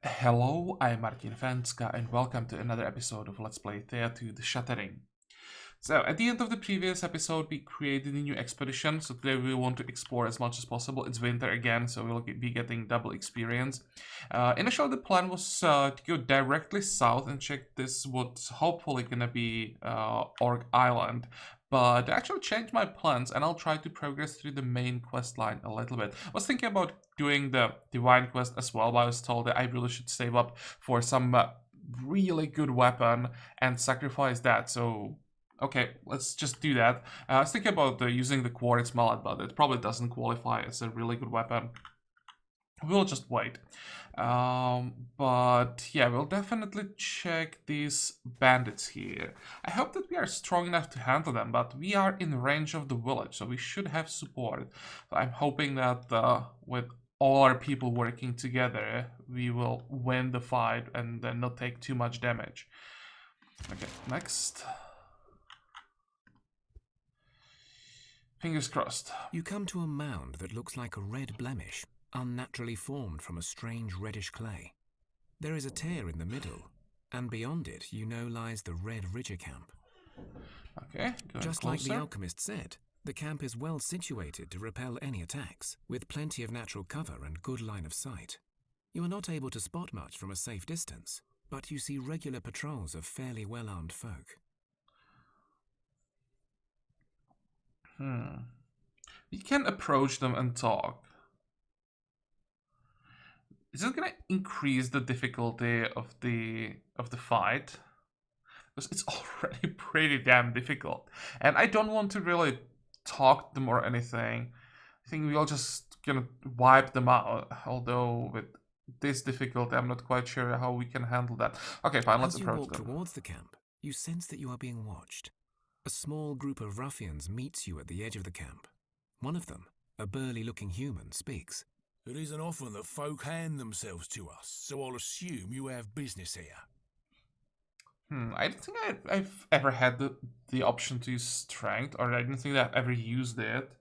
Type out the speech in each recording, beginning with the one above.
Hello, I'm Fencka and welcome to another episode of Let's Play Thea to the Shattering. So, at the end of the previous episode, we created a new expedition, so today we want to explore as much as possible. It's winter again, so we'll be getting double experience. Initially, the plan was to go directly south and check this what's hopefully gonna be Orc Island, but I actually changed my plans and I'll try to progress through the main quest line a little bit. I was thinking about doing the Divine quest as well, but I was told that I really should save up for some really good weapon and sacrifice that, so okay, let's just do that. I was thinking about using the quartz mallet, but it probably doesn't qualify as a really good weapon. We'll just wait. But yeah, we'll definitely check these bandits here. I hope that we are strong enough to handle them, but we are in range of the village, so we should have support. So I'm hoping that with all our people working together, we will win the fight and then not take too much damage. Okay, next. Fingers crossed. You come to a mound that looks like a red blemish, unnaturally formed from a strange reddish clay. There is a tear in the middle, and beyond it you know lies the Red Ridger camp. Okay, Just closer. like the alchemist said, the camp is well situated to repel any attacks, with plenty of natural cover and good line of sight. You are not able to spot much from a safe distance, but you see regular patrols of fairly well-armed folk. We can approach them and talk. Is it gonna increase the difficulty of the fight? Because it's already pretty damn difficult. And I don't want to really talk to them or anything. I think we're just gonna wipe them out. Although with this difficulty, I'm not quite sure how we can handle that. Okay, fine, let's approach them. As you walk towards the camp, you sense that you are being watched. A small group of ruffians meets you at the edge of the camp. One of them, a burly-looking human, speaks. It isn't often that folk hand themselves to us, so I'll assume you have business here. I don't think I've ever had the option to use strength, or I don't think I've ever used it.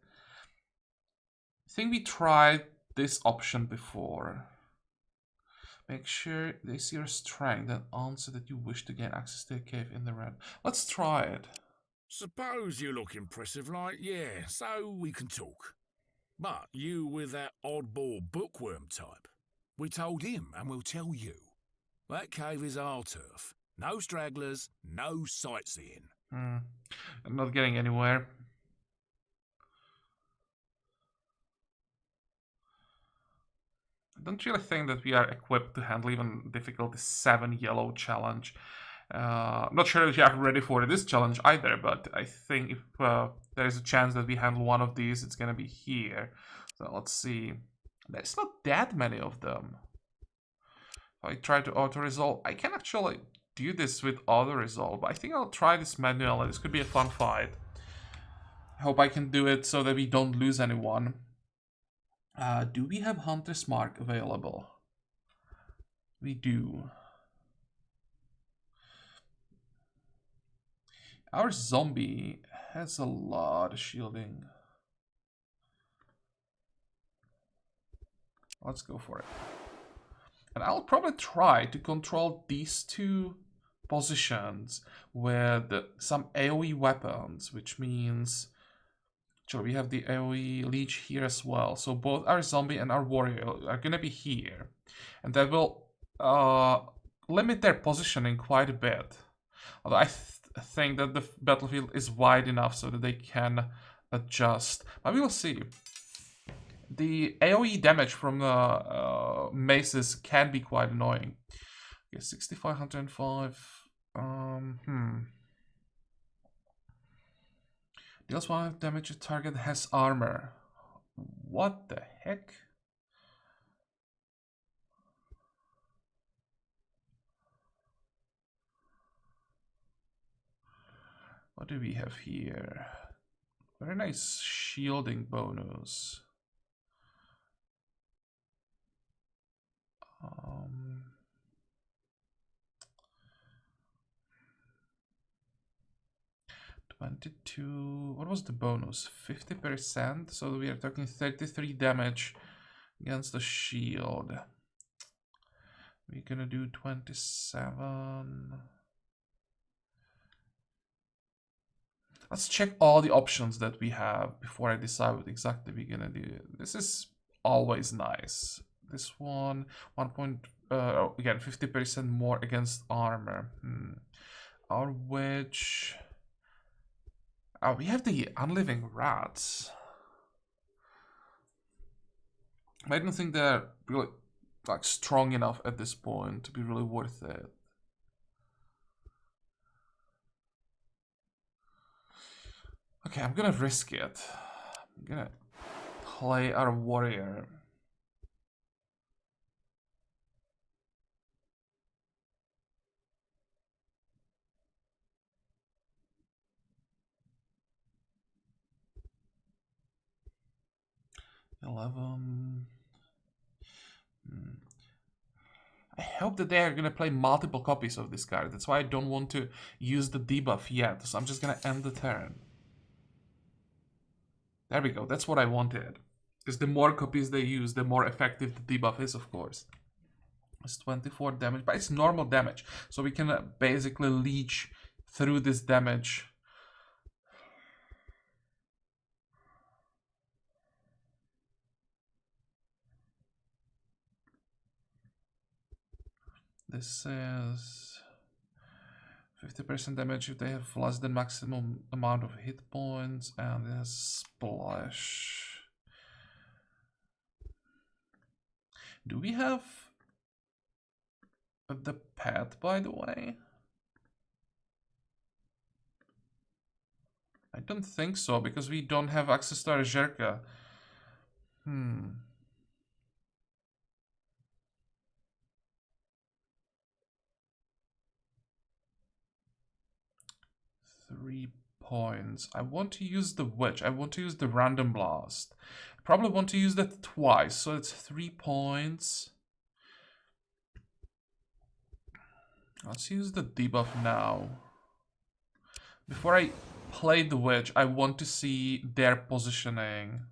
I think we tried this option before. Make sure they see your strength and answer that you wish to gain access to a cave in the red. Let's try it. Suppose you look impressive like, yeah, so we can talk. But you with that oddball bookworm type. We told him and we'll tell you. That cave is our turf. No stragglers, no sightseeing. I'm not getting anywhere. I don't really think that we are equipped to handle even difficulty 7 yellow challenge. I'm not sure if you are ready for this challenge either, but I think if there is a chance that we handle one of these, it's gonna be here. So let's see. There's not that many of them. If I try to auto-resolve, I can actually do this with auto-resolve, but I think I'll try this manually. This could be a fun fight. I hope I can do it so that we don't lose anyone. Do we have Hunter's Mark available? We do. Our zombie has a lot of shielding. Let's go for it. And I'll probably try to control these two positions with some AoE weapons, which means... Sure, we have the AoE leech here as well. So both our zombie and our warrior are gonna be here. And that will limit their positioning quite a bit. Although I think that the battlefield is wide enough so that they can adjust. But we will see. The AoE damage from the maces can be quite annoying. Okay, 6505. Deals 1 damage to target has armor. What the heck? What do we have here? Very nice shielding bonus. What was the bonus? 50%, so we are talking 33 damage against the shield. We're gonna do 27. Let's check all the options that we have before I decide what exactly we're gonna do. This is always nice. This one, again, 50% more against armor. Our witch. Oh, we have the unliving rats. I don't think they're really like strong enough at this point to be really worth it. Okay, I'm gonna risk it. I'm gonna play our warrior. I hope that they are gonna play multiple copies of this card. That's why I don't want to use the debuff yet. So I'm just gonna end the turn. There we go. That's what I wanted. Because the more copies they use, the more effective the debuff is, of course. It's 24 damage, but it's normal damage. So we can basically leech through this damage. This is 50% damage if they have less than maximum amount of hit points, and it has splash. Do we have the pet, by the way? I don't think so, because we don't have access to our Zherka. 3 points. I want to use the witch. I want to use the random blast. I probably want to use that twice, so it's 3 points. Let's use the debuff now. Before I play the witch, I want to see their positioning.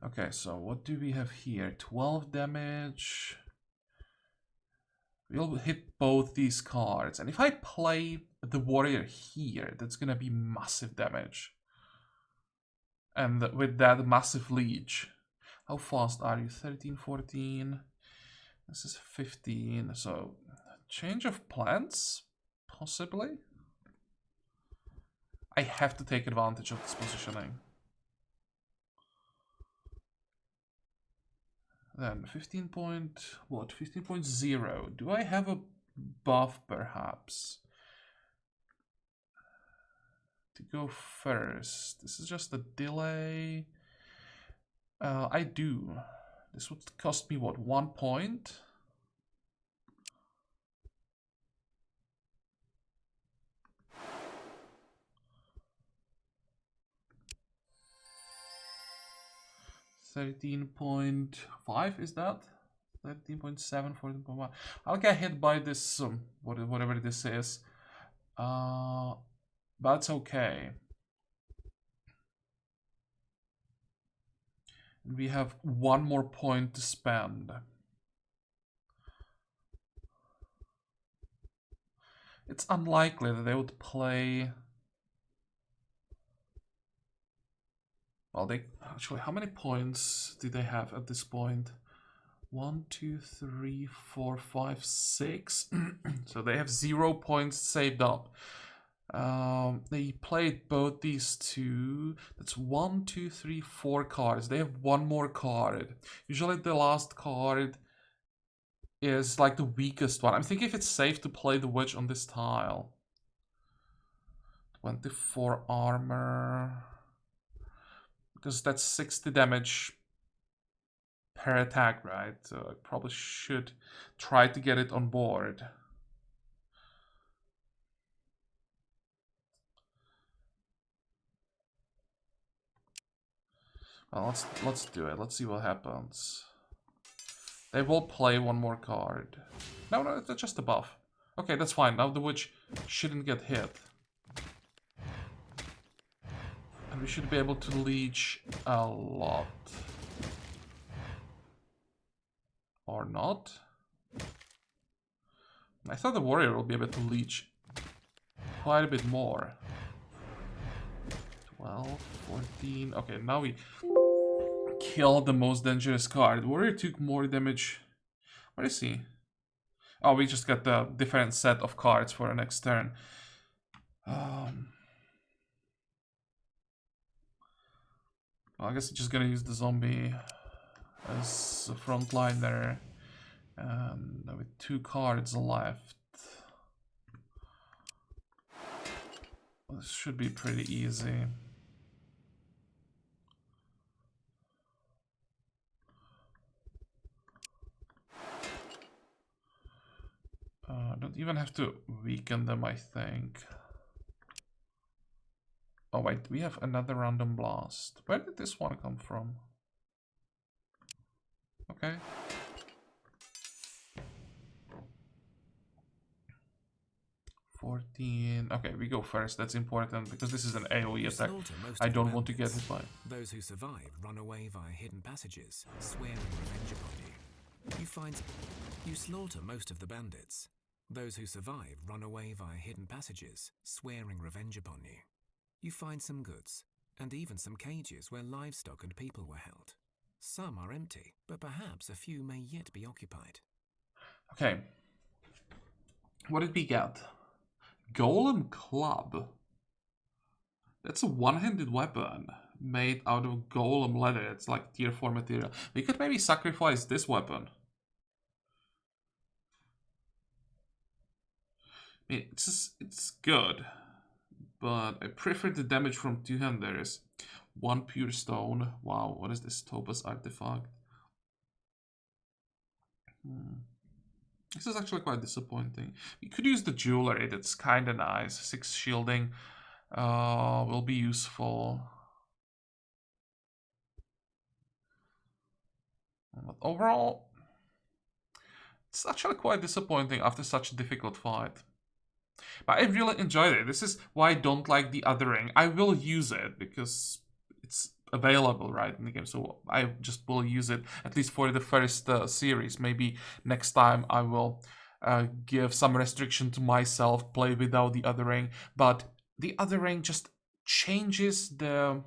Okay, so what do we have here? 12 damage. We'll hit both these cards. And if I play the warrior here, that's gonna be massive damage. And with that, massive leech. How fast are you? 13, 14. This is 15. So, change of plans? Possibly? I have to take advantage of this positioning. Then 15.0. Do I have a buff perhaps? To go first. This is just a delay. I do. This would cost me what, 1 point? $13.5 is that? 13.7, 14.1. I'll get hit by this, whatever this is. That's okay. We have 1 more point to spend. It's unlikely that they would play. Well, they actually, how many points do they have at this point? 1, 2, 3, 4, 5, 6. So they have 0 points saved up. They played both these two. That's 1, 2, 3, 4 cards. They have 1 more card. Usually the last card is like the weakest one. I'm thinking if it's safe to play the witch on this tile. 24 armor. Because that's 60 damage per attack, right? So I probably should try to get it on board. Well, let's do it. Let's see what happens. They will play 1 more card. No, it's just a buff. Okay, that's fine. Now the witch shouldn't get hit. we should be able to leech a lot. Or not. I thought the warrior will be able to leech quite a bit more. 12, 14. Okay, now we killed the most dangerous card. The warrior took more damage. What is he? Oh, we just got the different set of cards for the next turn. Well, I guess I'm just gonna use the zombie as a frontliner. And with 2 cards left. This should be pretty easy. Don't even have to weaken them, I think. Oh wait, we have another random blast. Where did this one come from? Okay. Okay, we go first. That's important because this is an AoE attack. I don't want to get hit by. Those who survive run away via hidden passages, swearing revenge upon you. You slaughter most of the bandits. Those who survive run away via hidden passages, swearing revenge upon you. You find some goods, and even some cages where livestock and people were held. Some are empty, but perhaps a few may yet be occupied. Okay. What did we get? Golem Club. That's a one-handed weapon made out of golem leather. It's like tier 4 material. We could maybe sacrifice this weapon. I mean, it's good, but I prefer the damage from two-handers. 1 pure stone. Wow, what is this Topaz artifact? This is actually quite disappointing. We could use the jewelry, that's kind of nice. 6 shielding will be useful. But overall, it's actually quite disappointing after such a difficult fight. But I really enjoyed it. This is why I don't like the othering. I will use it because it's available right in the game, so I just will use it at least for the first series. Maybe next time I will give some restriction to myself, play without the othering, but the othering just changes the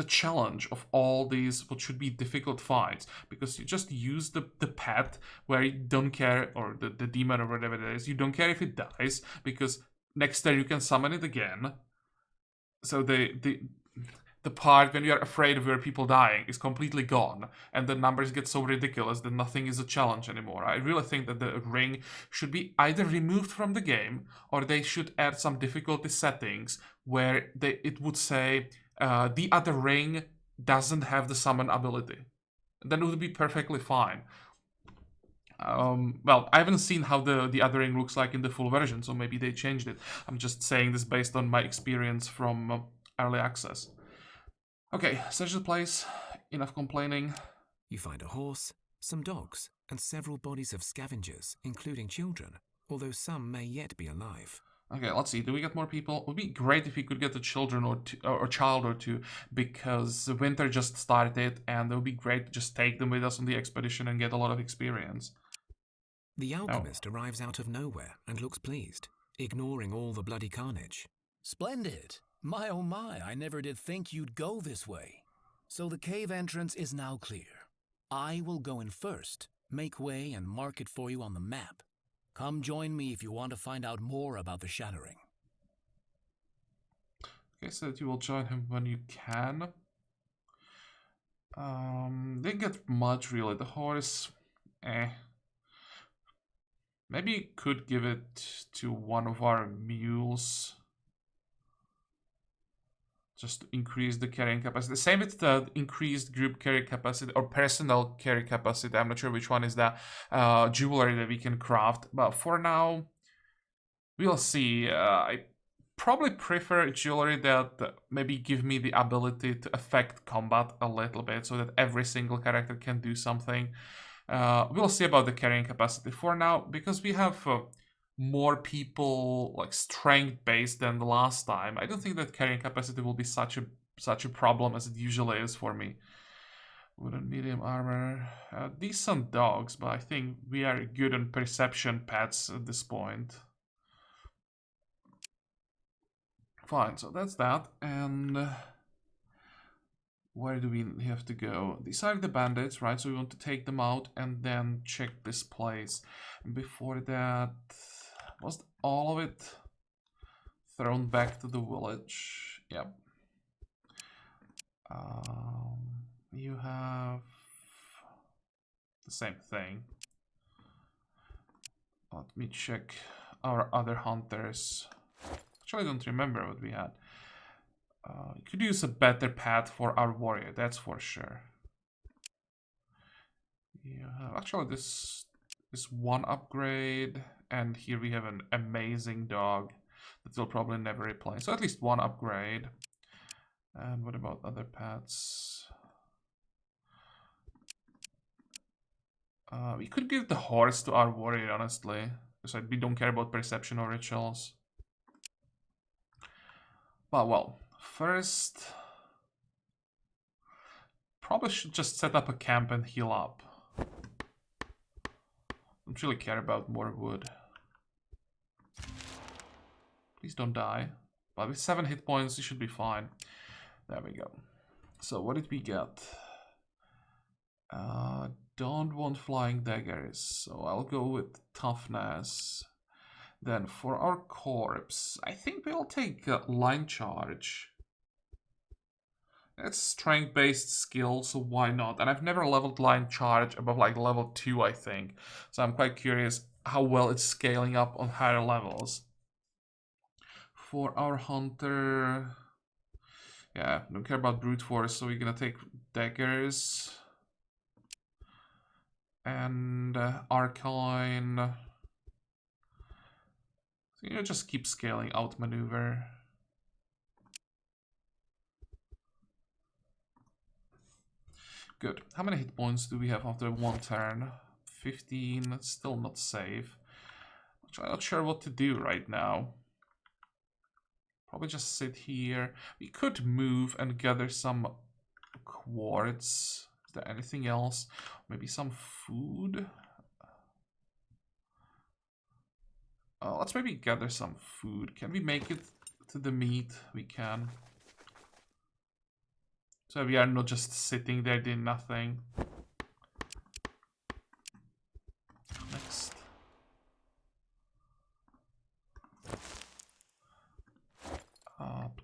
challenge of all these what should be difficult fights, because you just use the pet where you don't care, or the demon or whatever it is, you don't care if it dies, because next turn you can summon it again. So the part when you're afraid of your people dying is completely gone, and the numbers get so ridiculous that nothing is a challenge anymore. I really think that the ring should be either removed from the game, or they should add some difficulty settings where it would say the other ring doesn't have the summon ability. Then it would be perfectly fine. Well, I haven't seen how the other ring looks like in the full version, so maybe they changed it. I'm just saying this based on my experience from early access. Okay, search the place. Enough complaining. You find a horse, some dogs, and several bodies of scavengers, including children, although some may yet be alive. Okay, let's see. Do we get more people? It would be great if we could get a children or child or two, because winter just started, and it would be great to just take them with us on the expedition and get a lot of experience. The alchemist arrives out of nowhere and looks pleased, ignoring all the bloody carnage. Splendid. My oh my, I never did think you'd go this way. So the cave entrance is now clear. I will go in first, make way and mark it for you on the map. Come join me if you want to find out more about the Shattering. Okay, so that you will join him when you can. Didn't get much really. The horse, maybe you could give it to one of our mules. Just to increase the carrying capacity. Same with the increased group carry capacity or personal carry capacity. I'm not sure which one is the jewelry that we can craft. But for now, we'll see. I probably prefer jewelry that maybe give me the ability to affect combat a little bit, so that every single character can do something. We'll see about the carrying capacity for now, because we have more people like strength based than the last time, I don't think that carrying capacity will be such a problem as it usually is for me. Wooden medium armor, decent dogs, but I think we are good on perception pets at this point. Fine, so that's that, and where do we have to go? These are the bandits, right? So we want to take them out and then check this place. And before that, was all of it thrown back to the village? Yep. You have the same thing. Let me check our other hunters. Actually, I don't remember what we had. Could use a better path for our warrior, that's for sure. Yeah, actually, this is one upgrade, and here we have an amazing dog that we'll probably never replace. So at least one upgrade. And what about other pets? We could give the horse to our warrior, honestly, because we don't care about perception or rituals. But well, first, probably should just set up a camp and heal up. Don't really care about more wood. Please don't die. But with 7 hit points, you should be fine. There we go. So what did we get? Don't want flying daggers, so I'll go with toughness. Then for our corpse, I think we'll take line charge. It's strength-based skill, so why not? And I've never leveled line charge above like level 2, I think. So I'm quite curious how well it's scaling up on higher levels. For our hunter, yeah, don't care about brute force, so we're gonna take daggers. And arcane. So you just keep scaling out maneuver. Good. How many hit points do we have after one turn? 15. That's still not safe. I'm not sure what to do right now. Probably just sit here. We could move and gather some quartz. Is there anything else? Maybe some food? Let's maybe gather some food. Can we make it to the meat? We can. So we are not just sitting there doing nothing. Next.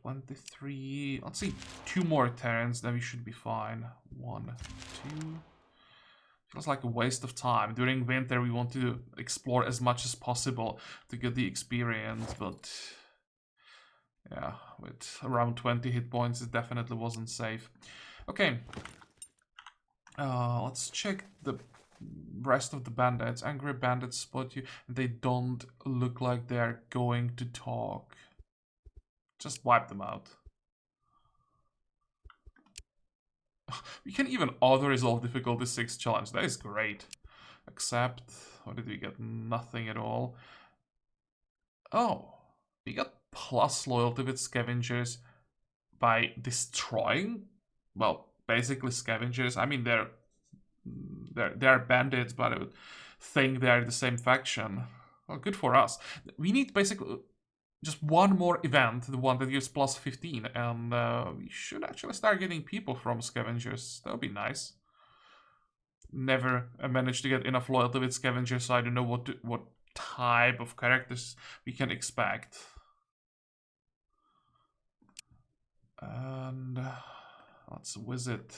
23. Let's see, 2 more turns, then we should be fine. 1, 2. Feels like a waste of time. During winter, we want to explore as much as possible to get the experience, but yeah, with around 20 hit points, it definitely wasn't safe. Okay. Let's check the rest of the bandits. Angry bandits spot you. They don't look like they're going to talk. Just wipe them out. We can even auto-resolve difficulty 6 challenge. That is great. Except, what did we get? Nothing at all. Oh, we got plus loyalty with scavengers by destroying, well, basically scavengers. I mean, they're bandits, but I would think they're the same faction. Well, good for us. We need basically just one more event, the one that gives plus 15, and we should actually start getting people from scavengers. That would be nice. Never managed to get enough loyalty with scavengers, so I don't know what type of characters we can expect. And let's visit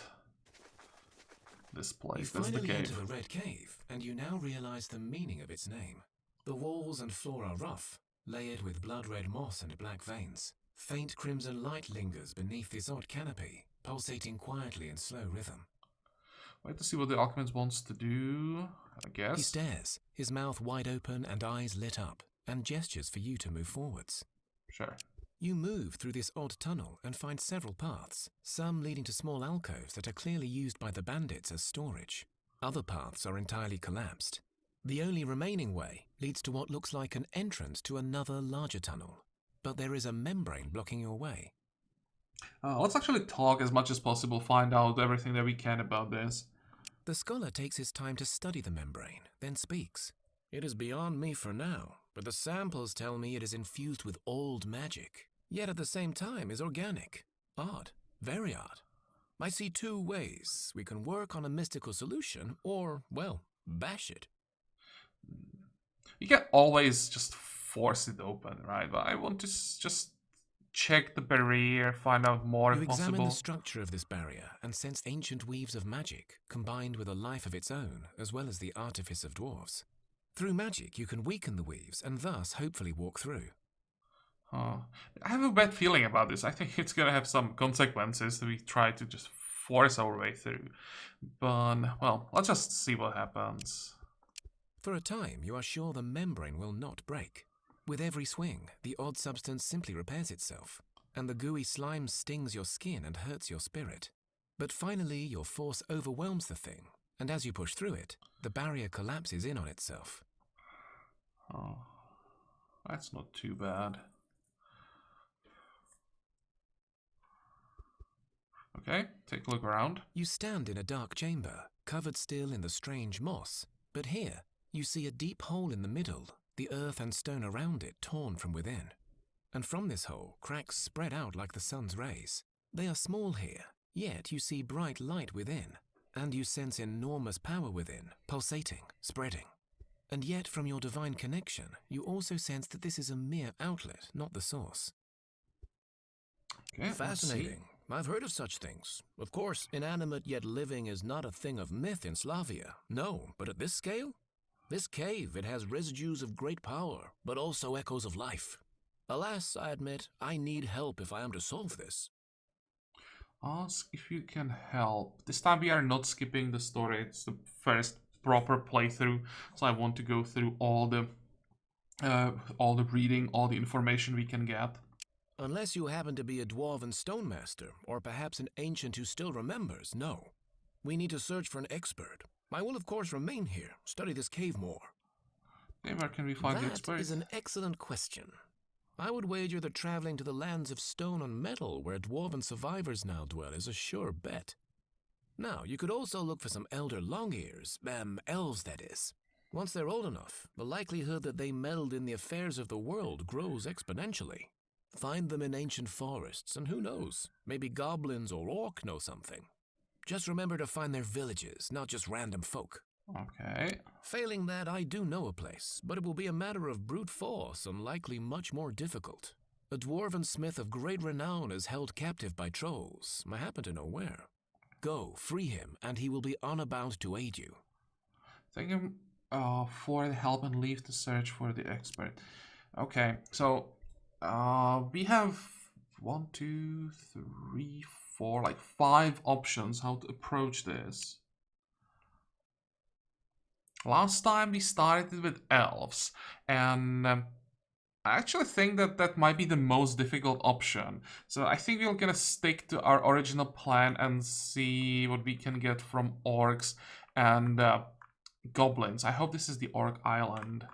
this place. That's the You finally cave. enter the Red Cave, and you now realize the meaning of its name. The walls and floor are rough, layered with blood-red moss and black veins. Faint crimson light lingers beneath this odd canopy, pulsating quietly in slow rhythm. Wait to see what the alchemist wants to do, I guess. He stares, his mouth wide open and eyes lit up, and gestures for you to move forwards. Sure. You move through this odd tunnel and find several paths, some leading to small alcoves that are clearly used by the bandits as storage. Other paths are entirely collapsed. The only remaining way leads to what looks like an entrance to another larger tunnel, but there is a membrane blocking your way. Let's actually talk as much as possible, find out everything that we can about this. The scholar takes his time to study the membrane, then speaks. It is beyond me for now, but the samples tell me it is infused with old magic, yet at the same time is organic. Odd, very odd. I see two ways. We can work on a mystical solution, or, well, bash it. You can always just force it open, right? But I want to just check the barrier, find out more You if examine possible. the structure of this barrier and sense ancient weaves of magic, combined with a life of its own, as well as the artifice of dwarves. Through magic, you can weaken the weaves and thus hopefully walk through. I have a bad feeling about this. I think it's gonna have some consequences if we try to just force our way through. But, well, let's just see what happens. For a time, you are sure the membrane will not break. With every swing, the odd substance simply repairs itself, and the gooey slime stings your skin and hurts your spirit. But finally, your force overwhelms the thing, and as you push through it, the barrier collapses in on itself. Oh, that's not too bad. Okay, take a look around. You stand in a dark chamber, covered still in the strange moss, but here you see a deep hole in the middle, the earth and stone around it torn from within. And from this hole, cracks spread out like the sun's rays. They are small here, yet you see bright light within, and you sense enormous power within, pulsating, spreading. And yet from your divine connection, you also sense that this is a mere outlet, not the source. Okay, Fascinating. I've heard of such things. Of course, inanimate yet living is not a thing of myth in Slavia. No, but at this scale? This cave, it has residues of great power, but also echoes of life. Alas, I admit, I need help if I am to solve this. Ask if you can help. This time we are not skipping the story. It's the first proper playthrough, so I want to go through all the reading, all the information we can get. Unless you happen to be a dwarven stonemaster, or perhaps an ancient who still remembers, no. We need to search for an expert. I will of course remain here, study this cave more. Okay, where can we find the expert? That is an excellent question. I would wager that traveling to the lands of stone and metal where dwarven survivors now dwell is a sure bet. Now, you could also look for some elder long-ears, elves that is. Once they're old enough, the likelihood that they meddled in the affairs of the world grows exponentially. Find them in ancient forests, and who knows, maybe goblins or orc know something. Just remember to find their villages, not just random folk. Okay. Failing that, I do know a place, but it will be a matter of brute force and likely much more difficult. A dwarven smith of great renown is held captive by trolls. I happen to know where. Go, free him, and he will be honor bound to aid you. Thank him for the help and leave to search for the expert. Okay, so we have 1, 2, 3, 4, like 5 options how to approach this. Last time we started with elves, and I actually think that that might be the most difficult option. So I think we're gonna stick to our original plan and see what we can get from orcs and goblins. I hope this is the Orc Island.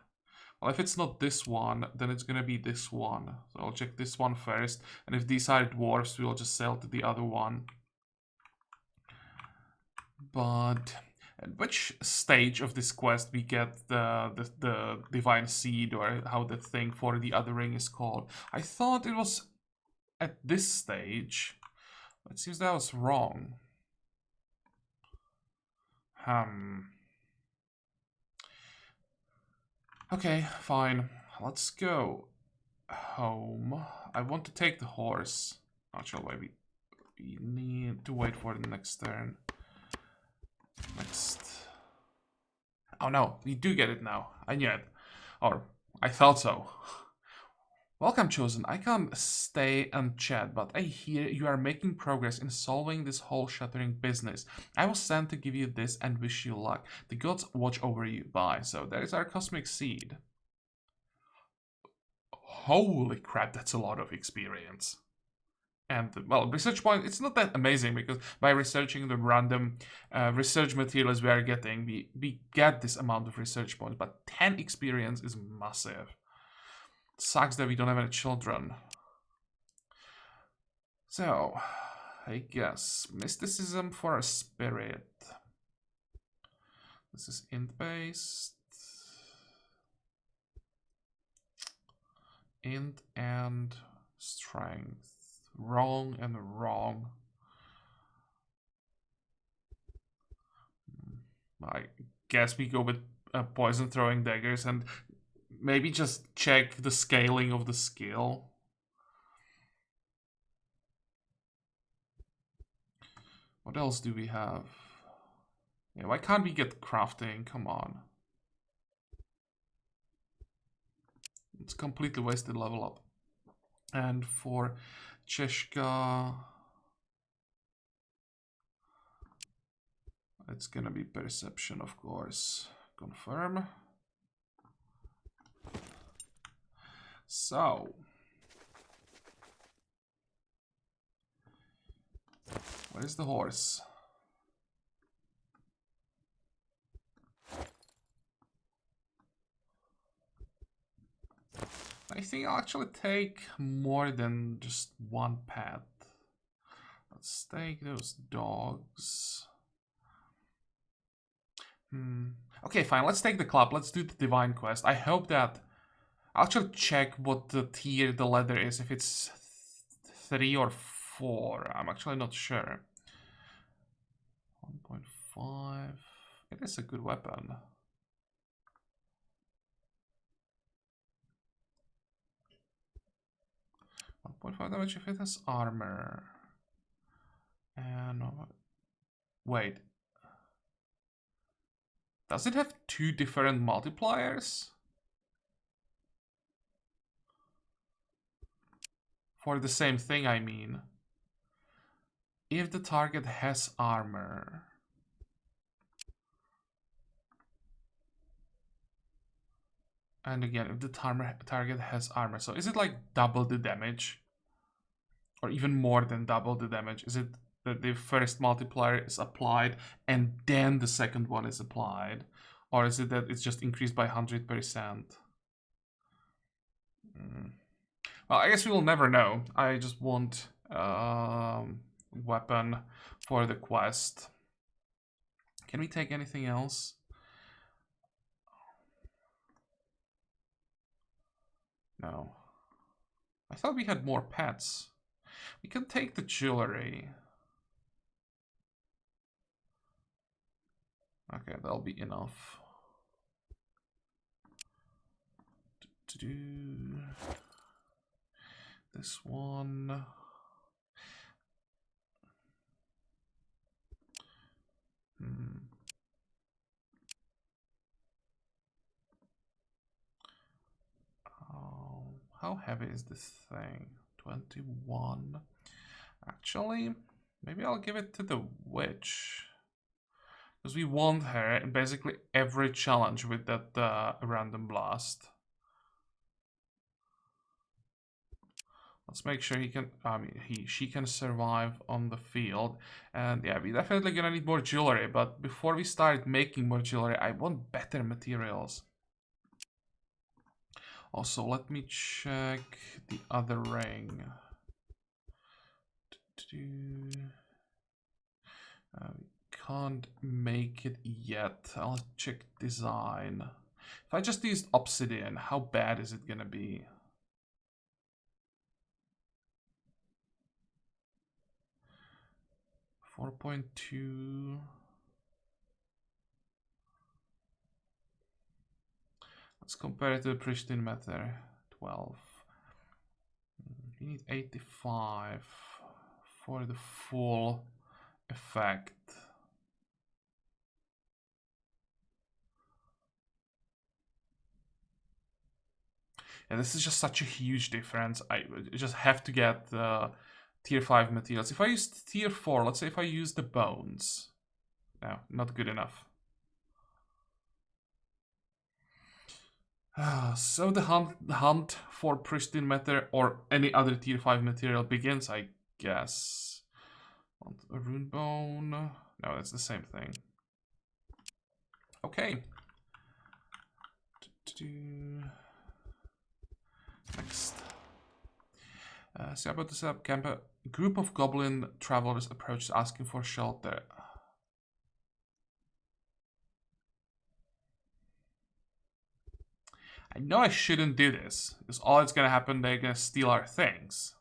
Well, if it's not this one, then it's gonna be this one. So I'll check this one first, and if these are dwarves, we'll just sail to the other one. But at which stage of this quest we get the divine seed, or how the thing for the other ring is called? I thought it was at this stage. It seems that I was wrong. Okay, fine. Let's go home. I want to take the horse. Actually, wait, we need to wait for the next turn. Next. Oh no, we do get it now. I knew it. Or, I thought so. Welcome, Chosen. I can't stay and chat, but I hear you are making progress in solving this whole Shattering business. I was sent to give you this and wish you luck. The gods watch over you. Bye. So there is our cosmic seed. Holy crap, that's a lot of experience. And, well, research point, it's not that amazing because by researching the random research materials we are getting, we get this amount of research points, but 10 experience is massive. Sucks that we don't have any children. So, I guess mysticism for a spirit. This is int based. Int and strength. Wrong and wrong. I guess we go with poison throwing daggers and maybe just check the scaling of the skill. What else do we have? Yeah, why can't we get crafting? Come on. It's completely wasted level up. And for Cheshka, it's gonna be perception, of course. Confirm. So, where's the horse? I think I'll actually take more than just one pet. Let's take those dogs. Okay, fine. Let's take the club. Let's do the divine quest. I hope that... I'll actually check what the tier the leather is. If it's 3 or 4. I'm actually not sure. 1.5. It is a good weapon. 1.5 damage if it has armor. And wait. Does it have 2 different multipliers? For the same thing, I mean. If the target has armor. And again, if the target has armor. So is it like double the damage? Or even more than double the damage? Is it that the first multiplier is applied and then the second one is applied? Or is it that it's just increased by 100%? Well, I guess we will never know. I just want weapon for the quest. Can we take anything else? No. I thought we had more pets. We can take the jewelry. Okay, that'll be enough. To do this one. How heavy is this thing? 21. Actually, maybe I'll give it to the witch. Because we want her in basically every challenge with that random blast. Let's make sure she can survive on the field. And yeah, we're definitely gonna need more jewelry. But before we start making more jewelry, I want better materials. Also, let me check the other ring. We can't make it yet. I'll check design. If I just used obsidian, how bad is it gonna be? .2. Let's compare it to the pristine method. 12. We need 85 for the full effect. And this is just such a huge difference. I just have to get tier 5 materials. If I use tier 4, let's say if I use the bones. No, not good enough. So the hunt for pristine matter or any other tier 5 material begins, I guess. Want a rune bone? No, it's the same thing. Okay. Next. So about to set up camp. A group of goblin travelers approached asking for shelter. I know I shouldn't do this, because all that's gonna happen, they're gonna steal our things.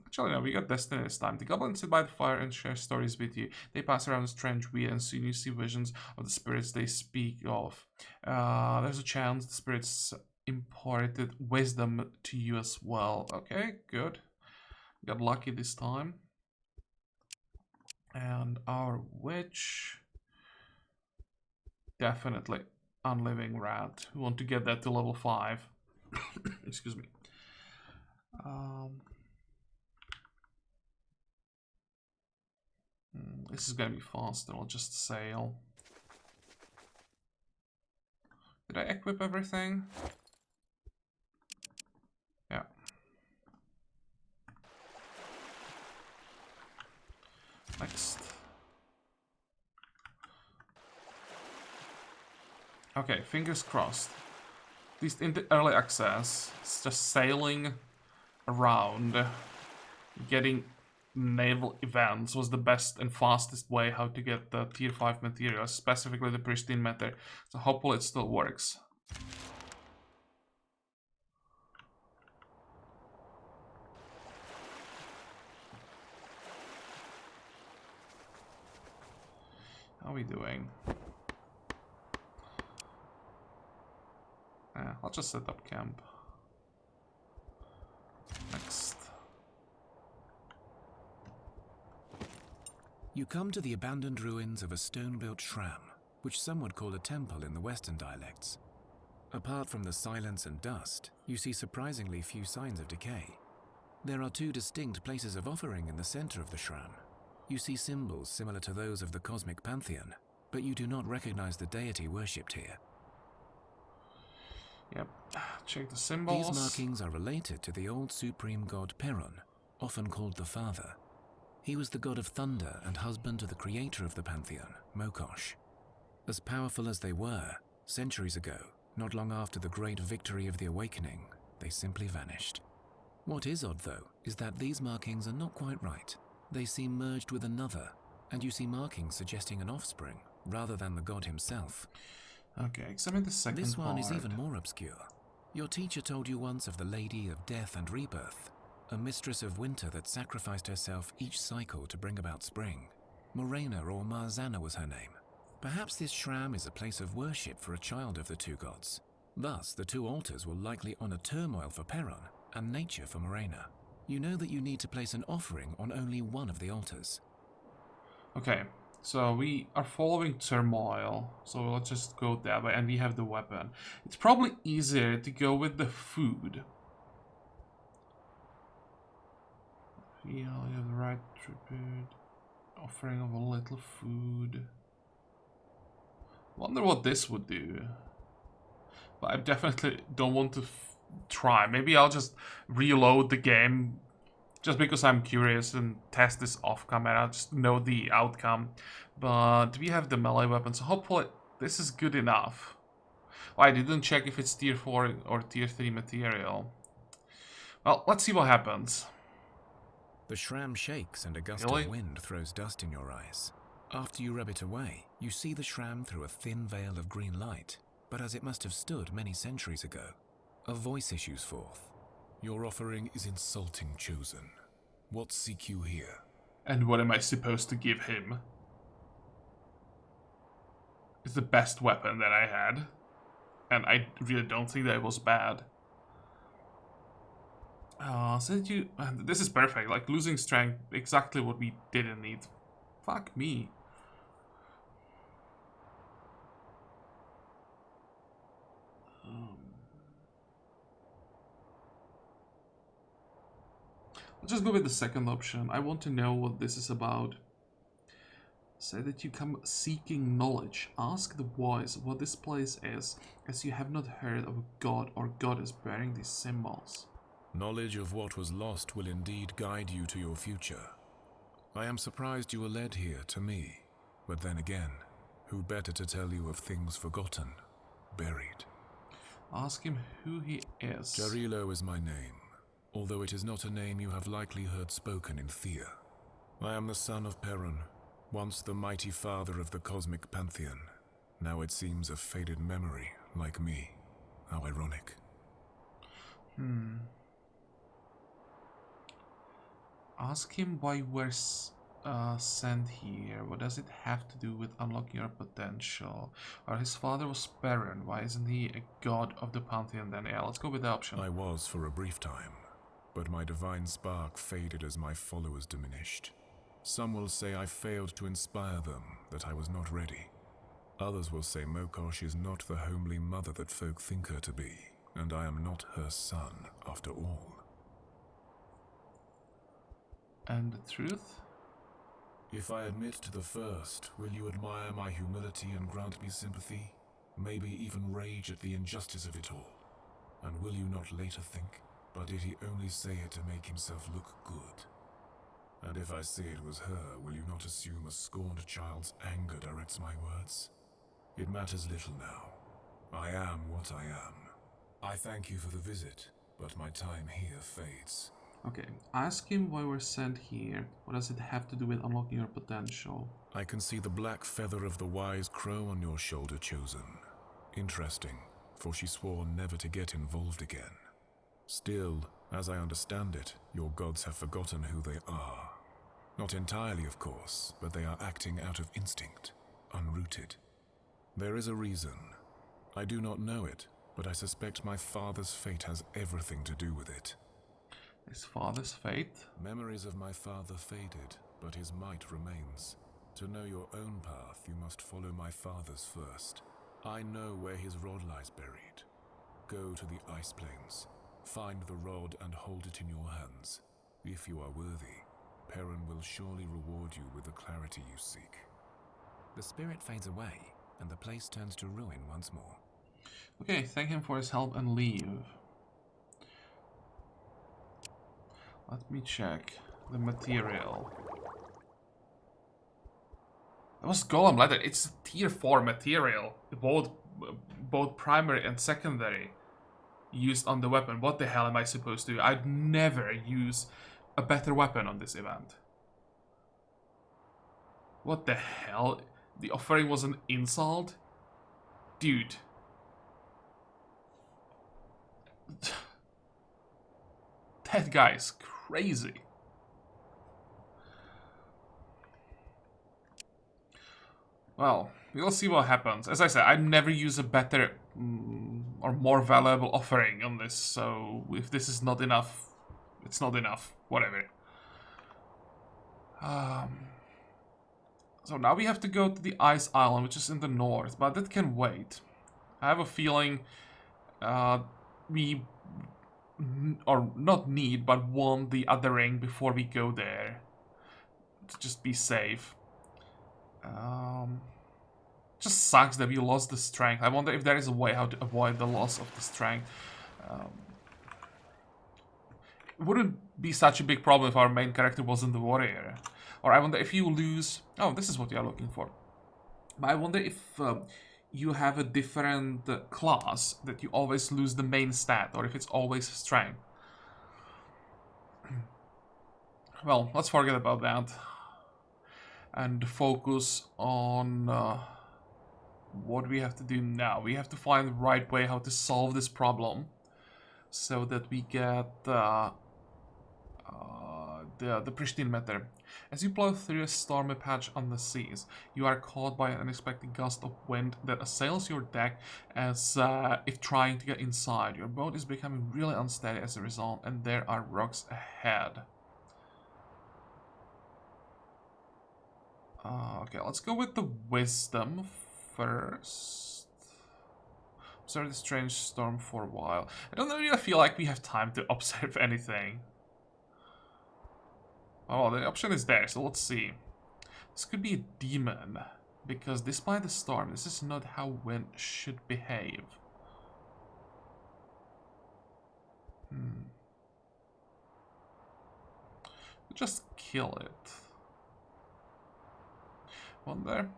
Actually, no, we got destiny this time. The goblins sit by the fire and share stories with you. They pass around a strange weed, and soon you see visions of the spirits they speak of. There's a chance the spirits imparted wisdom to you as well. Okay, good. Got lucky this time. And our witch... Definitely unliving rat. We want to get that to level 5. Excuse me. This is gonna be faster. I'll just sail. Did I equip everything? Yeah. Next. Okay, fingers crossed. At least in the early access, it's just sailing around, getting naval events was the best and fastest way how to get the tier 5 materials, specifically the pristine matter. So hopefully it still works. How are we doing? I'll just set up camp. Next. You come to the abandoned ruins of a stone-built shram, which some would call a temple in the Western dialects. Apart from the silence and dust, you see surprisingly few signs of decay. There are 2 distinct places of offering in the center of the shram. You see symbols similar to those of the cosmic pantheon, but you do not recognize the deity worshipped here. Yep, check the symbols. These markings are related to the old supreme god Perun, often called the Father. He was the god of thunder and husband to the creator of the pantheon, Mokosh. As powerful as they were, centuries ago, not long after the great victory of the Awakening, they simply vanished. What is odd, though, is that these markings are not quite right. They seem merged with another, and you see markings suggesting an offspring, rather than the god himself. Okay, examine the second This one is part. even more obscure. Your teacher told you once of the Lady of Death and Rebirth, a mistress of winter that sacrificed herself each cycle to bring about spring. Morena or Marzana was her name. Perhaps this shram is a place of worship for a child of the 2 gods. Thus, the 2 altars will likely honor turmoil for Perun and nature for Morena. You know that you need to place an offering on only one of the altars. Okay, so we are following turmoil, so let's just go that way, and we have the weapon. It's probably easier to go with the food. Yeah, you have the right tribute. Offering of a little food. Wonder what this would do. But I definitely don't want to try. Maybe I'll just reload the game just because I'm curious and test this off camera, just to know the outcome. But we have the melee weapon, so hopefully this is good enough. Oh, I didn't check if it's tier 4 or tier 3 material. Well, let's see what happens. The shram shakes and a gust Really? of wind throws dust in your eyes. After you rub it away, you see the shram through a thin veil of green light, but as it must have stood many centuries ago. A voice issues forth. Your offering is insulting, Chosen. What seek you here? And what am I supposed to give him? It's the best weapon that I had. And I really don't think that it was bad. So that you... This is perfect. Like, losing strength, exactly what we didn't need. Fuck me. Let's just go with the second option. I want to know what this is about. Say that you come seeking knowledge. Ask the wise what this place is, as you have not heard of a god or goddess bearing these symbols. Knowledge of what was lost will indeed guide you to your future. I am surprised you were led here to me, but then again, who better to tell you of things forgotten, buried? Ask him who he is. Jarilo is my name, although it is not a name you have likely heard spoken in Thea. I am the son of Perun, once the mighty father of the cosmic pantheon. Now it seems a faded memory, like me. How ironic. Ask him why we're sent here. What does it have to do with unlocking your potential? Or his father was Perun. Why isn't he a god of the pantheon then? Yeah, let's go with the option. I was for a brief time, but my divine spark faded as my followers diminished. Some will say I failed to inspire them, that I was not ready. Others will say Mokosh is not the homely mother that folk think her to be, and I am not her son, after all. And the truth? If I admit to the first, will you admire my humility and grant me sympathy? Maybe even rage at the injustice of it all? And will you not later think, but did he only say it to make himself look good? And if I say it was her, will you not assume a scorned child's anger directs my words? It matters little now. I am what I am. I thank you for the visit, but my time here fades. Okay, ask him why we're sent here. What does it have to do with unlocking your potential? I can see the black feather of the wise crow on your shoulder, Chosen. Interesting, for she swore never to get involved again. Still, as I understand it, your gods have forgotten who they are. Not entirely, of course, but they are acting out of instinct, unrooted. There is a reason. I do not know it, but I suspect my father's fate has everything to do with it. His father's fate? Memories of my father faded, but his might remains. To know your own path, you must follow my father's first. I know where his rod lies buried. Go to the ice plains. Find the rod and hold it in your hands. If you are worthy, Perun will surely reward you with the clarity you seek. The spirit fades away, and the place turns to ruin once more. Okay, thank him for his help and leave. Let me check the material. That was golem leather. It's a tier 4 material. Both primary and secondary used on the weapon. What the hell am I supposed to do? I'd never use a better weapon on this event. What the hell? The offering was an insult? Dude. That guy's crazy. Well, we'll see what happens. As I said, I'd never use a better or more valuable offering on this, so if this is not enough, it's not enough. Whatever. So now we have to go to the Ice Island, which is in the north, but that can wait. I have a feeling we, or not need, but want the other ring before we go there. To just be safe. Just sucks that we lost the strength. I wonder if there is a way how to avoid the loss of the strength. It wouldn't be such a big problem if our main character wasn't the warrior. Or I wonder if you lose... Oh, this is what you are looking for. But I wonder if you have a different class that you always lose the main stat, or if it's always strength. Well, let's forget about that. And focus on what we have to do now. We have to find the right way how to solve this problem so that we get the pristine matter. As you plow through a stormy patch on the seas, you are caught by an unexpected gust of wind that assails your deck as if trying to get inside. Your boat is becoming really unsteady as a result, and there are rocks ahead. Okay, let's go with the wisdom first. Observe the strange storm for a while. I don't really feel like we have time to observe anything. Oh, the option is there, so let's see. This could be a demon, because despite the storm, this is not how wind should behave. just kill it. Wonder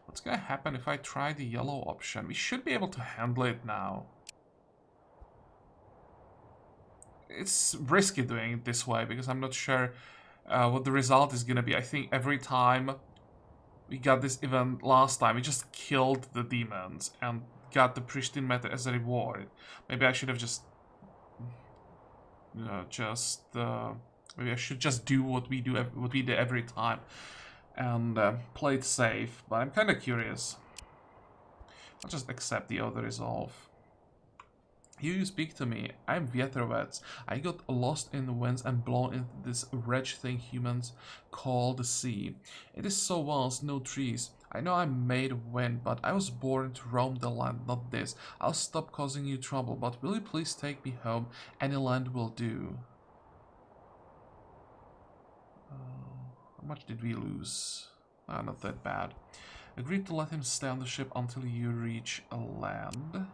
what's gonna happen if I try the yellow option. We should be able to handle it now. It's risky doing it this way because I'm not sure what the result is gonna be. I think every time we got this event last time, we just killed the demons and got the pristine meta as a reward. Maybe I should have just... maybe I should just do what we do, what we did every time and play it safe. But I'm kind of curious. I'll just accept the auto resolve. You speak to me. I'm Vietrovets. I got lost in the winds and blown into this wretched thing humans call the sea. It is so vast, no trees. I know I'm made of wind, but I was born to roam the land, not this. I'll stop causing you trouble, but will you please take me home? Any land will do. How much did we lose? Not that bad. Agreed to let him stay on the ship until you reach a land.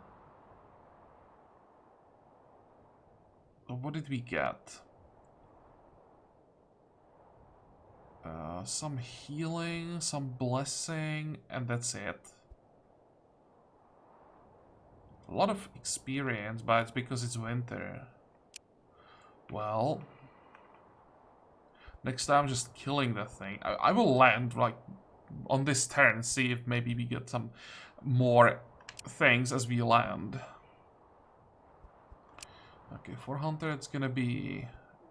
What did we get? Some healing, some blessing, and that's it. A lot of experience, but it's because it's winter. Well, next time I'm just killing that thing. I will land like on this turn, see if maybe we get some more things as we land. Okay, for Hunter it's gonna be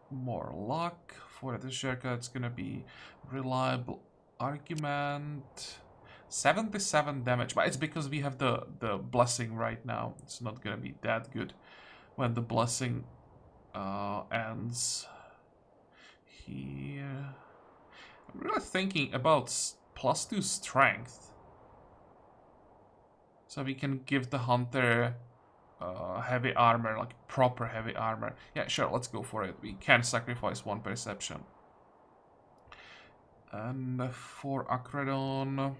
more luck. For the Shirka it's gonna be reliable argument. 77 damage, but it's because we have the blessing right now. It's not gonna be that good when the blessing ends here. I'm really thinking about +2 strength, so we can give the Hunter heavy armor, like proper heavy armor. Yeah, sure, let's go for it. We can sacrifice 1 perception. And for Acredon,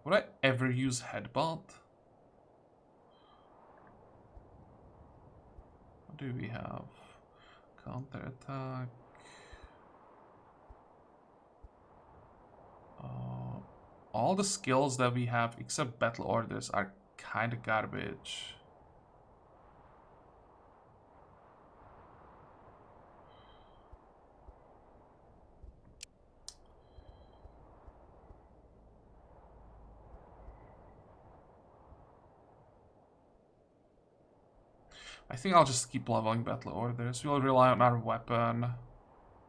would I ever use Headbutt? What do we have? Counter attack. All the skills that we have, except battle orders, are kind of garbage. I think I'll just keep leveling battle orders. We'll rely on our weapon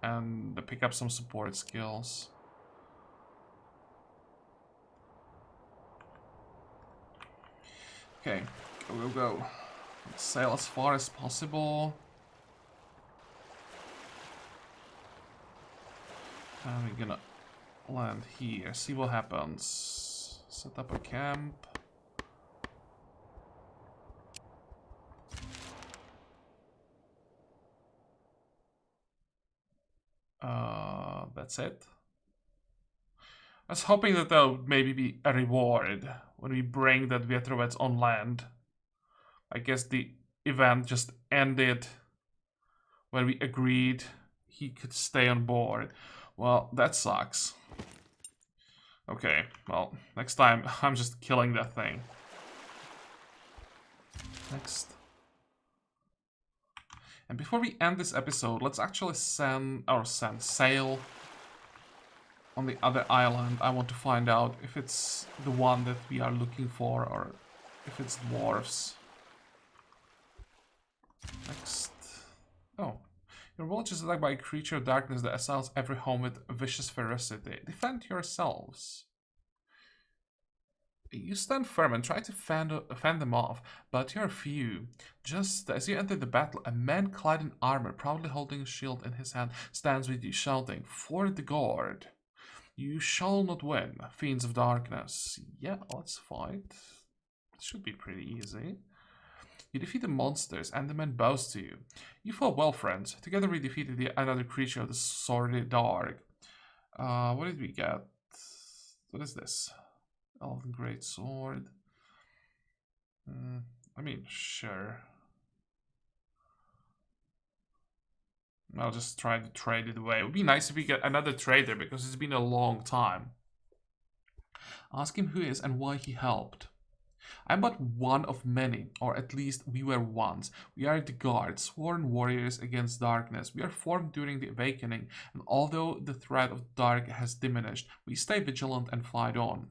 and pick up some support skills. Okay, go. Let's sail as far as possible. And we're gonna land here, see what happens. Set up a camp. That's it. I was hoping that there would maybe be a reward when we bring that Vietrovets on land. I guess the event just ended when we agreed he could stay on board. Well, that sucks. Okay, well, next time I'm just killing that thing. Next. And before we end this episode, let's actually sail on the other island. I want to find out if it's the one that we are looking for or if it's dwarves. Next. Oh. Your village is attacked by a creature of darkness that assails every home with vicious ferocity. Defend yourselves. You stand firm and try to fend them off, but you're few. Just as you enter the battle, a man clad in armor, proudly holding a shield in his hand, stands with you, shouting, "For the guard! You shall not win, fiends of darkness." Yeah, let's fight. It should be pretty easy. You defeat the monsters, and the man bows to you. You fought well, friends. Together we defeated another creature of the sordid dark. What did we get? What is this? Elven Great Sword. I mean, sure. I'll just try to trade it away. It would be nice if we get another trader because it's been a long time. Ask him who he is and why he helped. I'm but one of many, or at least we were once. We are the guards, sworn warriors against darkness. We are formed during the awakening, and although the threat of dark has diminished, we stay vigilant and fight on.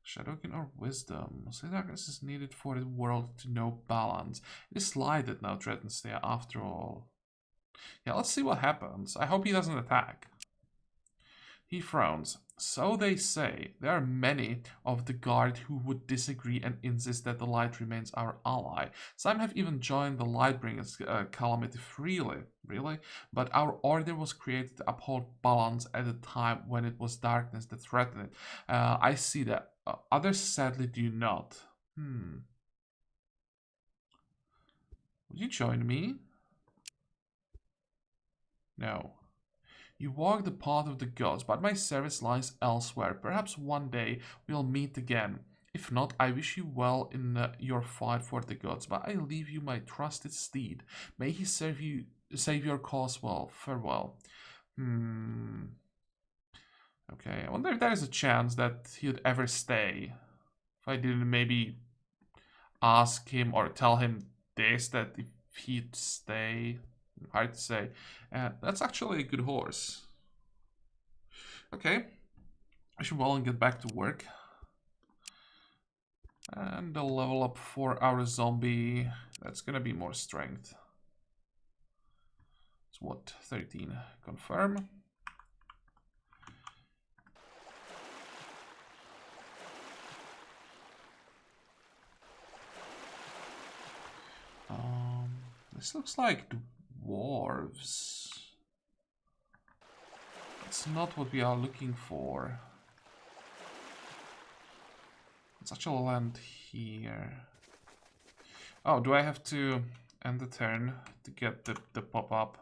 Shattering or wisdom. Say darkness is needed for the world to know balance. It is light that now threatens Thea after all. Yeah, let's see what happens. I hope he doesn't attack. He frowns. So they say. There are many of the guard who would disagree and insist that the light remains our ally. Some have even joined the Lightbringers calamity freely, really. But our order was created to uphold balance at a time when it was darkness that threatened it. I see that. Others sadly do not. Would you join me? No. You walk the path of the gods, but my service lies elsewhere. Perhaps one day we'll meet again. If not, I wish you well in your fight for the gods, but I leave you my trusted steed. May he save your cause well. Farewell. Okay, I wonder if there is a chance that he'd ever stay. If I didn't maybe ask him or tell him this, that if he'd stay. Hard to say. That's actually a good horse. Okay. I should well and get back to work. And the level up for our zombie. That's gonna be more strength. It's what? 13. Confirm. This looks like dwarves. It's not what we are looking for. Let's actually land here. Oh, do I have to end the turn to get the pop-up?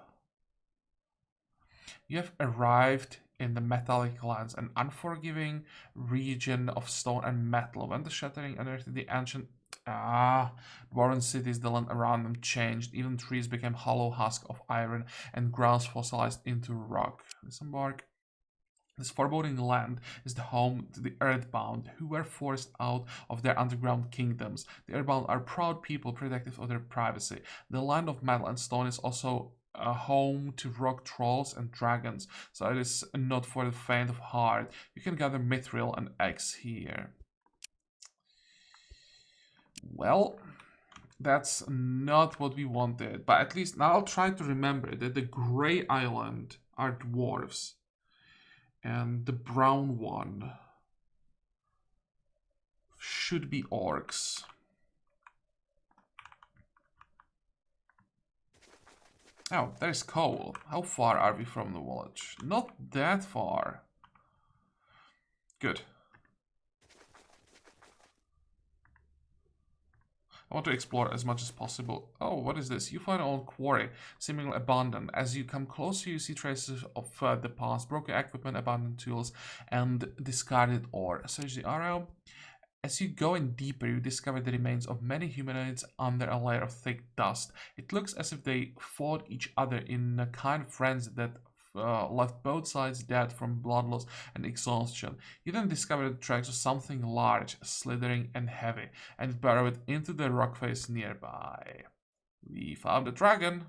You have arrived in the metallic lands, an unforgiving region of stone and metal. When the Shattering unearthed the ancient dwarven cities, the land around them changed. Even trees became hollow husks of iron and grounds fossilized into rock. Disembark. This foreboding land is the home to the Earthbound, who were forced out of their underground kingdoms. The Earthbound are proud people protective of their privacy. The land of metal and stone is also a home to rock trolls and dragons, so it is not for the faint of heart. You can gather mithril and eggs here. Well, that's not what we wanted, but at least now I'll try to remember that the gray island are dwarves and the brown one should be orcs. Oh, there's coal. How far are we from the village? Not that far. Good. I want to explore as much as possible. Oh, what is this? You find an old quarry, seemingly abandoned. As you come closer, you see traces of the past, broken equipment, abandoned tools, and discarded ore. Search the area. As you go in deeper, you discover the remains of many humanoids under a layer of thick dust. It looks as if they fought each other in a kind of frenzy that left both sides dead from blood loss and exhaustion. You then discover the tracks of something large, slithering and heavy, and burrowed into the rock face nearby. We found a dragon.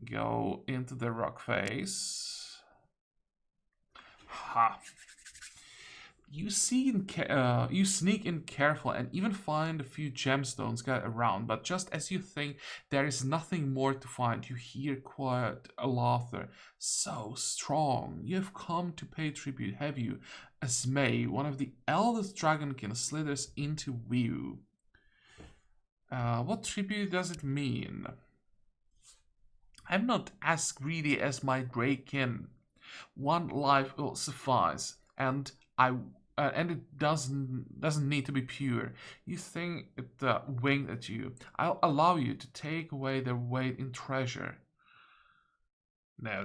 Go into the rock face. Ha! You sneak in careful and even find a few gemstones scattered around, but just as you think there is nothing more to find, you hear quiet laughter. So strong. You have come to pay tribute, have you? As May, one of the eldest dragonkin, slithers into view. What tribute does it mean? I'm not as greedy as my grey kin. One life will suffice, and it doesn't need to be pure. You think it winked at you. I'll allow you to take away their weight in treasure. No.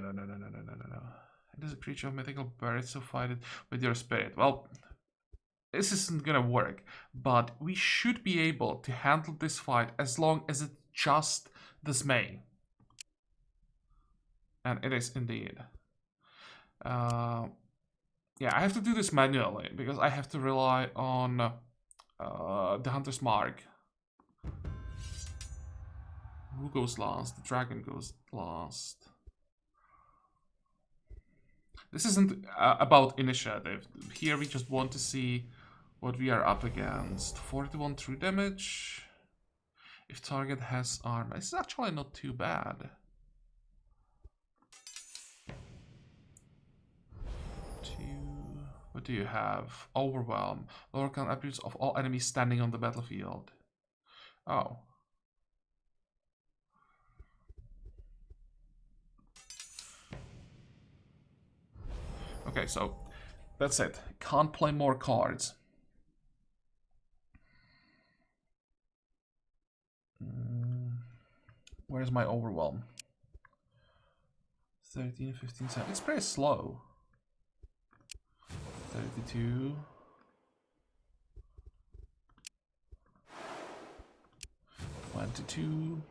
It is a creature of mythical birth, so fight it with your spirit. Well, this isn't gonna work, but we should be able to handle this fight as long as it's just dismay. And it is indeed. Yeah, I have to do this manually because I have to rely on the Hunter's Mark. Who goes last? The dragon goes last. This isn't about initiative. Here we just want to see what we are up against. 41 true damage. If target has armor. This is actually not too bad. What do you have? Overwhelm. Lower count attributes of all enemies standing on the battlefield. Oh. Okay, so that's it. Can't play more cards. Where's my overwhelm? 13, 15, 17. It's pretty slow. 32. 22.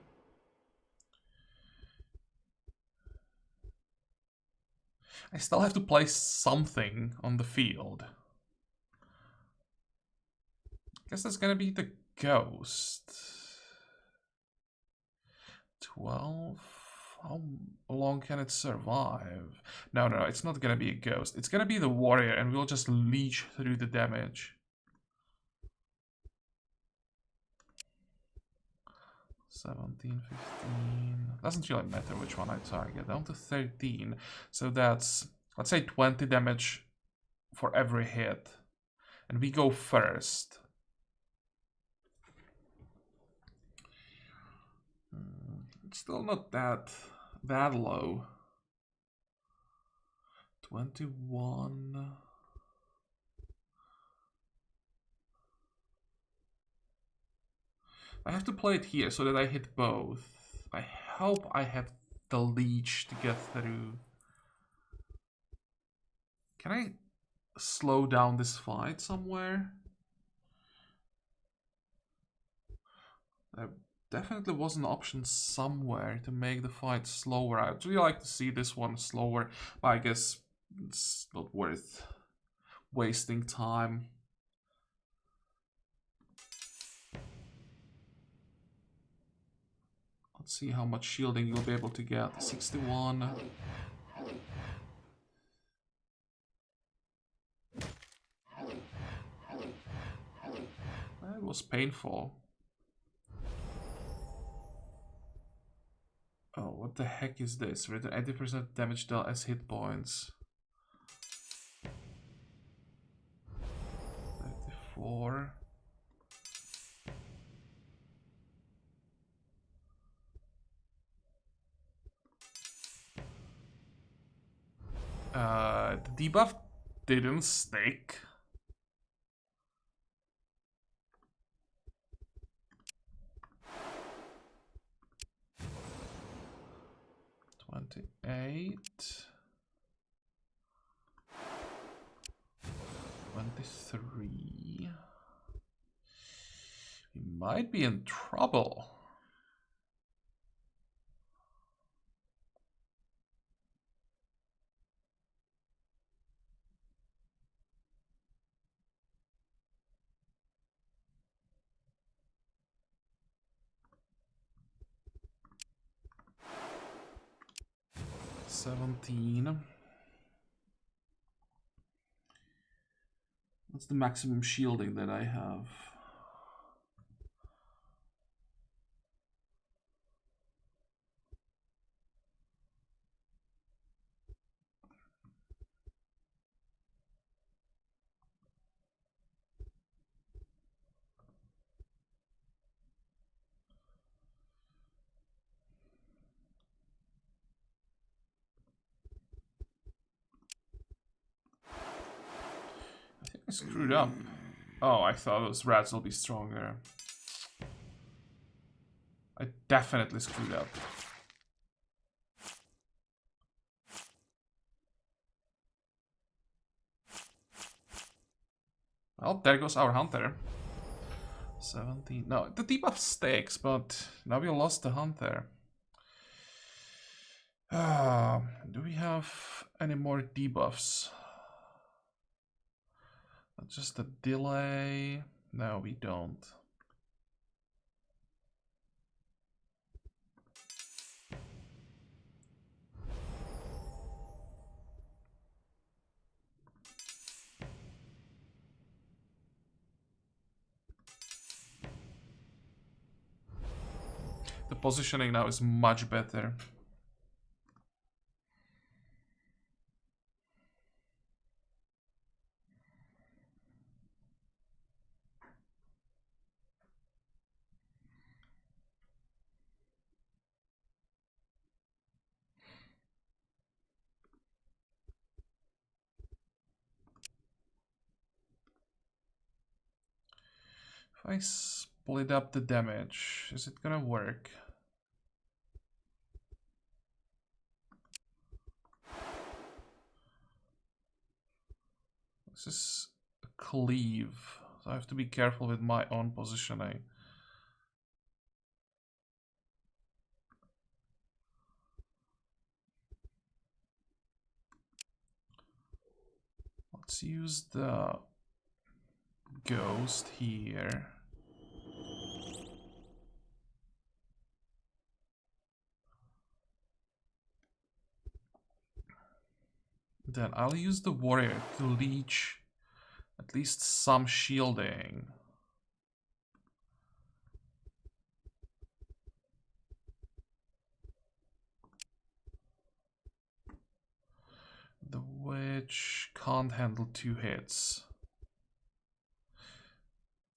I still have to place something on the field. Guess that's gonna be the ghost. 12. How long can it survive? No, it's not gonna be a ghost. It's gonna be the warrior, and we'll just leech through the damage. 17, 15. Doesn't really matter which one I target. Down to 13. So that's, let's say, 20 damage for every hit. And we go first. It's still not that low. 21. I have to play it here so that I hit both. I hope I have the leech to get through. Can I slow down this fight somewhere? There definitely was an option somewhere to make the fight slower. I'd really like to see this one slower, but I guess it's not worth wasting time. Let's see how much shielding you'll be able to get. 61. That was painful. Oh, what the heck is this? Return 80% damage dealt as hit points. 34. The debuff didn't stick. $28. 23. We might be in trouble. $17. What's the maximum shielding that I have? I screwed up. Oh, I thought those rats will be stronger. I definitely screwed up. Well, there goes our hunter. 17. No, the debuff sticks, but now we lost the hunter. Do we have any more debuffs? Just a delay? No, we don't. The positioning now is much better. If I split up the damage, is it gonna work? This is a cleave, so I have to be careful with my own positioning. Let's use the ghost here. Then I'll use the warrior to leech at least some shielding. The witch can't handle 2 hits.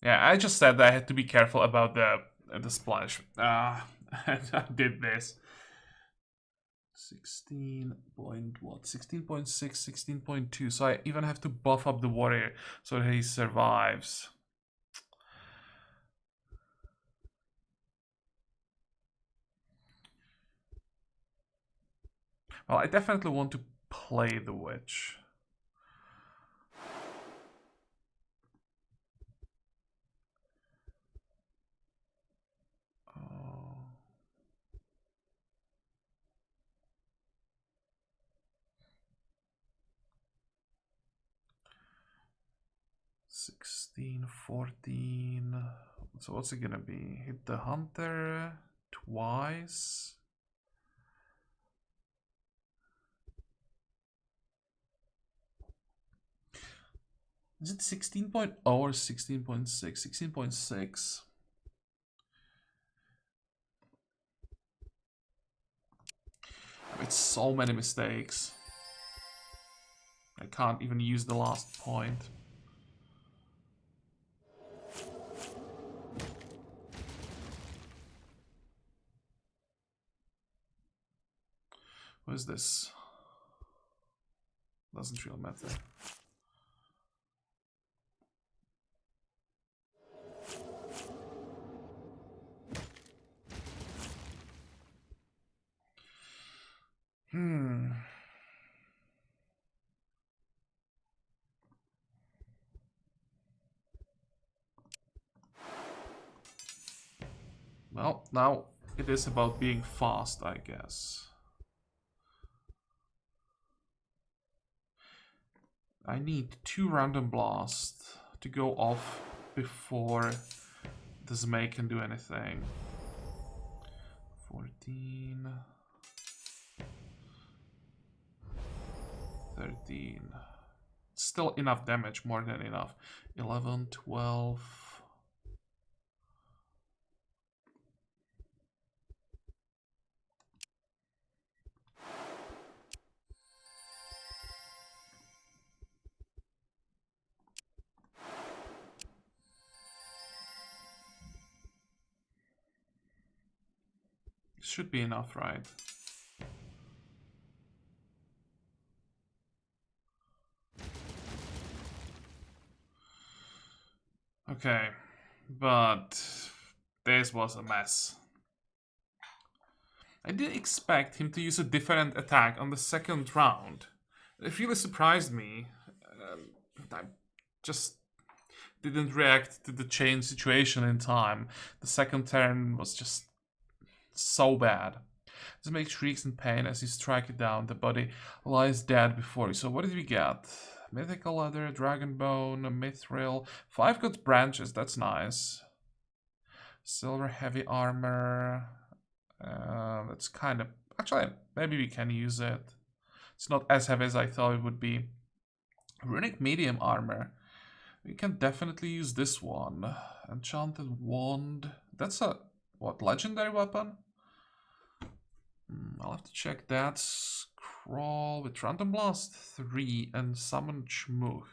Yeah, I just said that I had to be careful about the splash. I did this. 16 point what? 16.6, 16.2. So I even have to buff up the warrior so that he survives. Well, I definitely want to play the witch. Oh. 16, 14. So what's it gonna be? Hit the hunter twice. Is it 16.0 or 16.6? 16.6. I made so many mistakes. I can't even use the last point. What is this? Doesn't really matter. Well, now it is about being fast, I guess. I need 2 random blasts to go off before the Zmei can do anything. 14... 13. Still enough damage, more than enough. 11, 12... Should be enough, right? Okay, but this was a mess. I did expect him to use a different attack on the second round. It really surprised me. I just didn't react to the change situation in time. The second turn was just so bad. This makes shrieks in pain as you strike it down. The body lies dead before you. So what did we get? Mythical leather, dragon bone, mithril, 5 good branches, that's nice. Silver heavy armor. That's kind of... Actually, maybe we can use it. It's not as heavy as I thought it would be. Runic medium armor. We can definitely use this one. Enchanted wand. That's a... what, legendary weapon? I'll have to check that. Scroll with random blast 3 and summon Chmuch.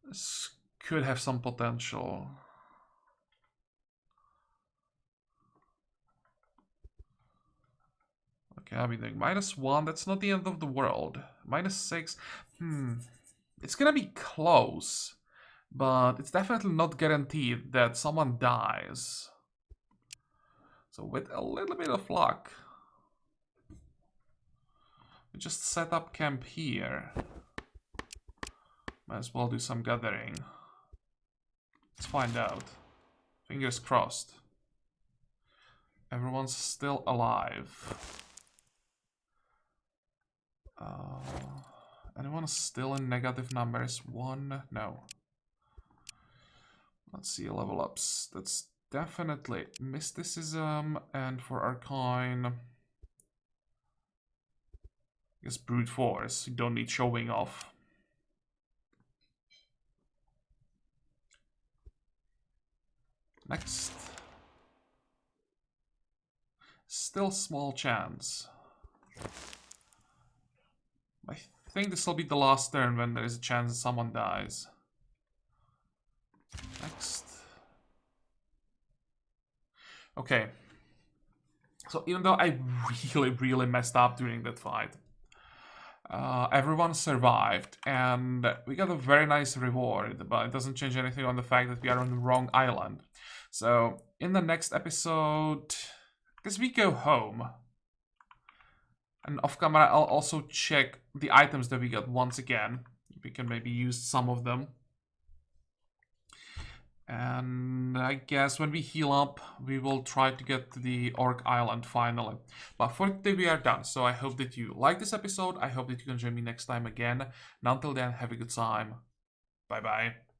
This could have some potential. Okay, I'll be doing -1. That's not the end of the world. -6. It's gonna be close. But it's definitely not guaranteed that someone dies. So with a little bit of luck, we just set up camp here. Might as well do some gathering. Let's find out. Fingers crossed. Everyone's still alive. Anyone still in negative numbers? 1? No. Let's see, level ups. That's definitely mysticism, and for arcane, I guess brute force. You don't need showing off. Next. Still small chance. I think this will be the last turn when there is a chance that someone dies. Next. Okay. So even though I really messed up during that fight, everyone survived and we got a very nice reward, but it doesn't change anything on the fact that we are on the wrong island. So in the next episode, I guess we go home. And off camera, I'll also check the items that we got once again. We can maybe use some of them. And I guess when we heal up, we will try to get to the Orc Island finally. But for today we are done. So I hope that you like this episode. I hope that you can join me next time again. And until then, have a good time. Bye bye.